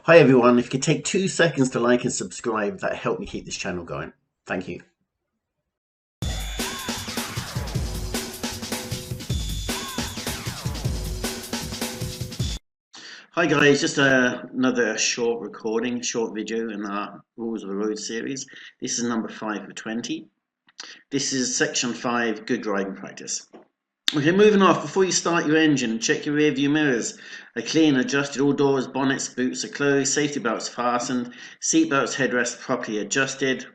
Hi everyone, if you could take 2 seconds to like and subscribe, that helped me keep this channel going. Thank you. Hi guys, just another short recording, short video in our Rules of the Road series. This is number 5 of 20. This is section 5, good driving practice. Okay, moving off, before you start your engine, check your rear view mirrors are clean, adjusted, all doors, bonnets, boots are closed, safety belts fastened, seat belts, headrests properly adjusted.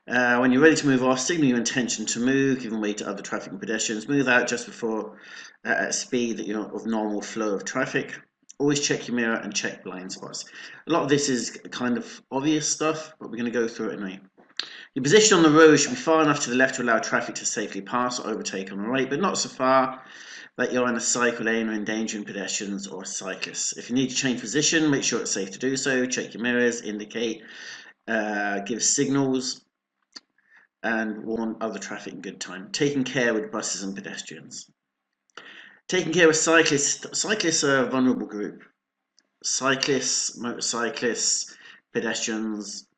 When you're ready to move off, signal your intention to move, giving way to other traffic and pedestrians. Move out just before at speed that of normal flow of traffic. Always check your mirror and check blind spots. A lot of this is kind of obvious stuff, but we're going to go through it anyway. Your position on the road should be far enough to the left to allow traffic to safely pass or overtake on the right, but not so far that you're in a cycle lane or endangering pedestrians or cyclists. If you need to change position, make sure it's safe to do so. Check your mirrors, indicate, give signals, and warn other traffic in good time. Taking care with buses and pedestrians. Taking care of cyclists. Cyclists are a vulnerable group. Cyclists, motorcyclists, pedestrians,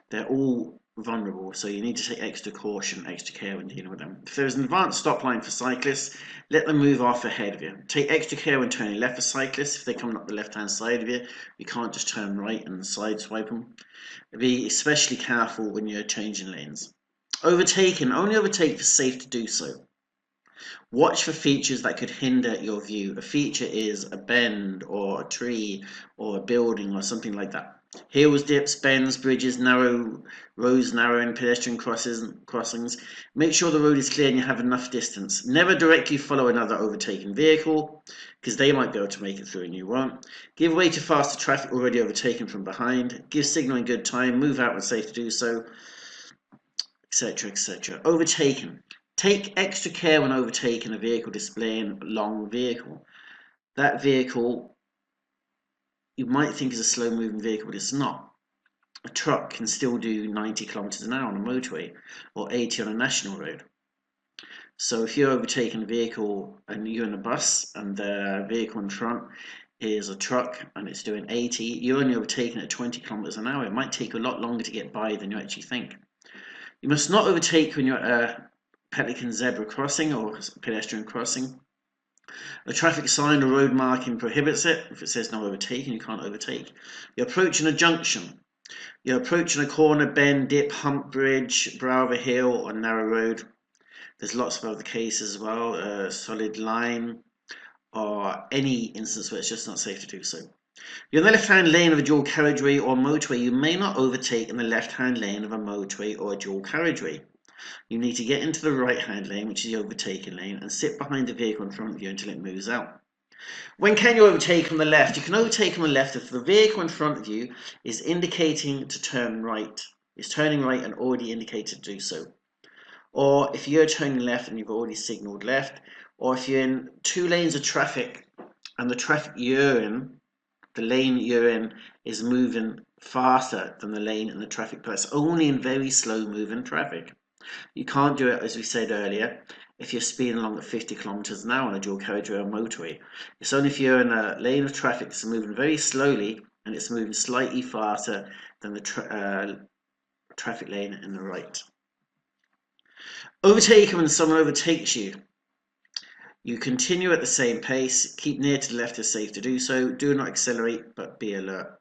they're all vulnerable, so you need to take extra caution, extra care when dealing with them. If there is an advanced stop line for cyclists, let them move off ahead of you. Take extra care when turning left for cyclists. If they're coming up the left-hand side of you, you can't just turn right and sideswipe them. Be especially careful when you're changing lanes. Overtaking, only overtake if it's safe to do so. Watch for features that could hinder your view. A feature is a bend or a tree or a building or something like that. Hills, dips, bends, bridges, narrow roads, narrowing, pedestrian crossings. Make sure the road is clear and you have enough distance. Never directly follow another overtaking vehicle because they might be able to make it through and you won't. Give way to faster traffic already overtaken from behind. Give signal in good time. Move out when safe to do so, etc., etc. Overtaken. Take extra care when overtaking a vehicle displaying a long vehicle. That vehicle you might think is a slow moving vehicle, but it's not. A truck can still do 90 kilometers an hour on a motorway or 80 on a national road. So if you're overtaking a vehicle and you're in a bus and the vehicle in front is a truck and it's doing 80, you're only overtaking at 20 kilometers an hour. It might take a lot longer to get by than you actually think. You must not overtake when you're at a pelican zebra crossing or pedestrian crossing. A traffic sign or road marking prohibits it. If it says no overtaking, you can't overtake. You're approaching a junction. You're approaching a corner, bend, dip, hump, bridge, brow of a hill, or narrow road. There's lots of other cases as well, a solid line, or any instance where it's just not safe to do so. You're in the left-hand lane of a dual carriageway or motorway. You may not overtake in the left-hand lane of a motorway or a dual carriageway. You need to get into the right-hand lane, which is the overtaking lane, and sit behind the vehicle in front of you until it moves out. When can you overtake on the left? You can overtake on the left if the vehicle in front of you is indicating to turn right. It's turning right and already indicated to do so. Or if you're turning left and you've already signaled left, or if you're in two lanes of traffic and the traffic you're in, the lane you're in is moving faster than the lane in the traffic, but it's only in very slow moving traffic. You can't do it, as we said earlier, if you're speeding along at 50 kilometers an hour on a dual carriageway or motorway. It's only if you're in a lane of traffic that's moving very slowly and it's moving slightly faster than the traffic lane in the right. Overtaking when someone overtakes you. You continue at the same pace, keep near to the left if safe to do so, do not accelerate but be alert.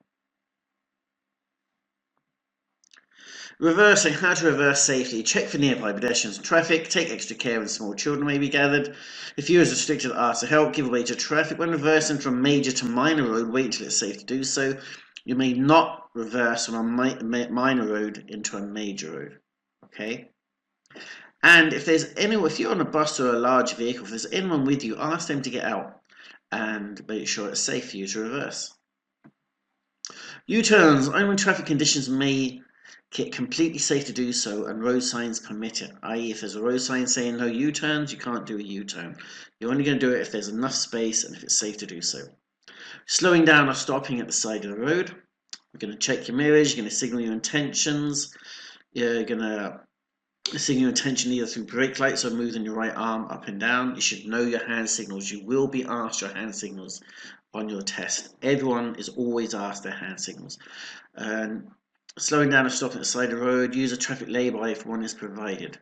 Reversing, how to reverse safely. Check for nearby pedestrians and traffic. Take extra care when small children may be gathered. If you is restricted, ask for help. Give way to traffic. When reversing from major to minor road, wait until it's safe to do so. You may not reverse from a minor road into a major road. Okay? And if you're on a bus or a large vehicle, if there's anyone with you, ask them to get out and make sure it's safe for you to reverse. U-turns, only when traffic conditions make it completely safe to do so and road signs permit it, i.e. if there's a road sign saying no U-turns, you can't do a U-turn. You're only going to do it if there's enough space and if it's safe to do so. Slowing down or stopping at the side of the road. You're going to check your mirrors, you're going to signal your intentions, you're going to signal your intention either through brake lights or moving your right arm up and down. You should know your hand signals. You will be asked your hand signals on your test. Everyone is always asked their hand signals. And slowing down and stopping at the side of the road, use a traffic lay-by if one is provided,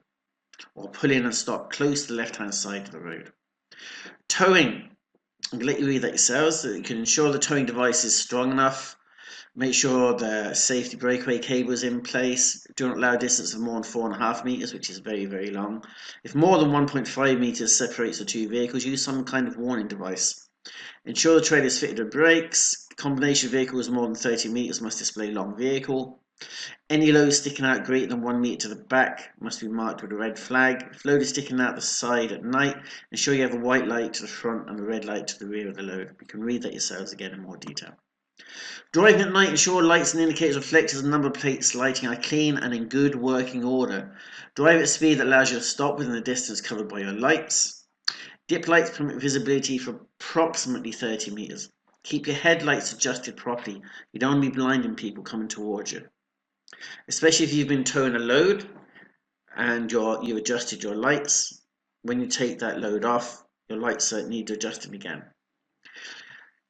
or pull in and stop close to the left-hand side of the road. Towing, I'm going to let you read that yourselves, so that you can ensure the towing device is strong enough. Make sure the safety breakaway cable is in place. Do not allow a distance of more than 4.5 meters, which is very, very long. If more than 1.5 meters separates the two vehicles, use some kind of warning device. Ensure the trailer is fitted with brakes. Combination of vehicles more than 30 meters must display long vehicle. Any load sticking out greater than 1 meter to the back must be marked with a red flag. If load is sticking out the side at night, ensure you have a white light to the front and a red light to the rear of the load. You can read that yourselves again in more detail. Driving at night, ensure lights and indicators, reflectors and number plates lighting are clean and in good working order. Drive at a speed that allows you to stop within the distance covered by your lights. Dip lights permit visibility for approximately 30 meters. Keep your headlights adjusted properly. You don't want to be blinding people coming towards you. Especially if you've been towing a load and you've adjusted your lights. When you take that load off, your lights need to adjust them again.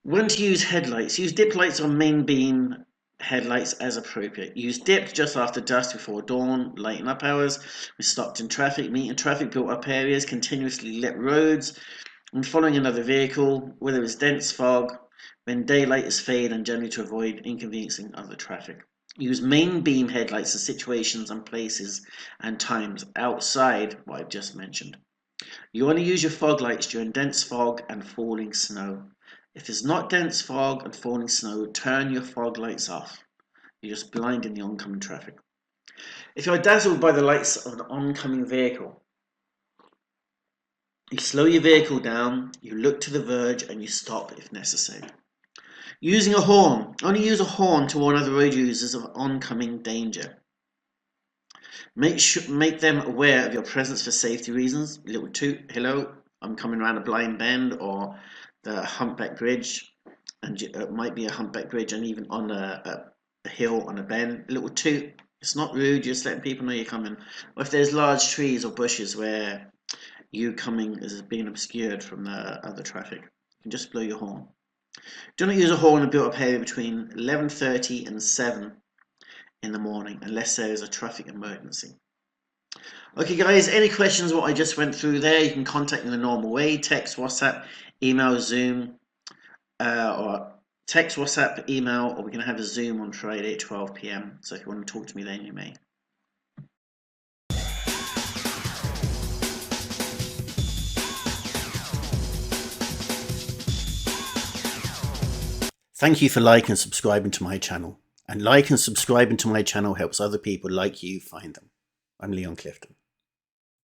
When to use headlights, use dip lights on main beam headlights as appropriate. Use dipped just after dusk before dawn, lighten up hours, when stopped in traffic, meeting traffic, built up areas, continuously lit roads, and following another vehicle, whether it's dense fog, when daylight is faded, and generally to avoid inconveniencing other traffic. Use main beam headlights in situations and places and times outside what I've just mentioned. You want to use your fog lights during dense fog and falling snow. If there's not dense fog and falling snow, turn your fog lights off. You're just blinding the oncoming traffic. If you're dazzled by the lights of an oncoming vehicle, you slow your vehicle down, you look to the verge, and you stop if necessary. Using a horn. Only use a horn to warn other road users of oncoming danger. Make them aware of your presence for safety reasons. A little toot, hello, I'm coming around a blind bend, or the humpback bridge, and it might be a humpback bridge and even on a hill on a bend. A little toot. It's not rude, you're just letting people know you're coming. Or if there's large trees or bushes where you coming is being obscured from the other traffic, you can just blow your horn. Do not use a horn in a built-up area between 11:30 and 7 in the morning unless there is a traffic emergency. Okay guys, any questions what I just went through there, you can contact me in the normal way, text, WhatsApp, email, Zoom, or text, WhatsApp, email, or we're going to have a Zoom on Friday at 12 PM. So if you want to talk to me then, you may. Thank you for liking and subscribing to my channel. And like and subscribing to my channel helps other people like you find them. I'm Leon Clifton.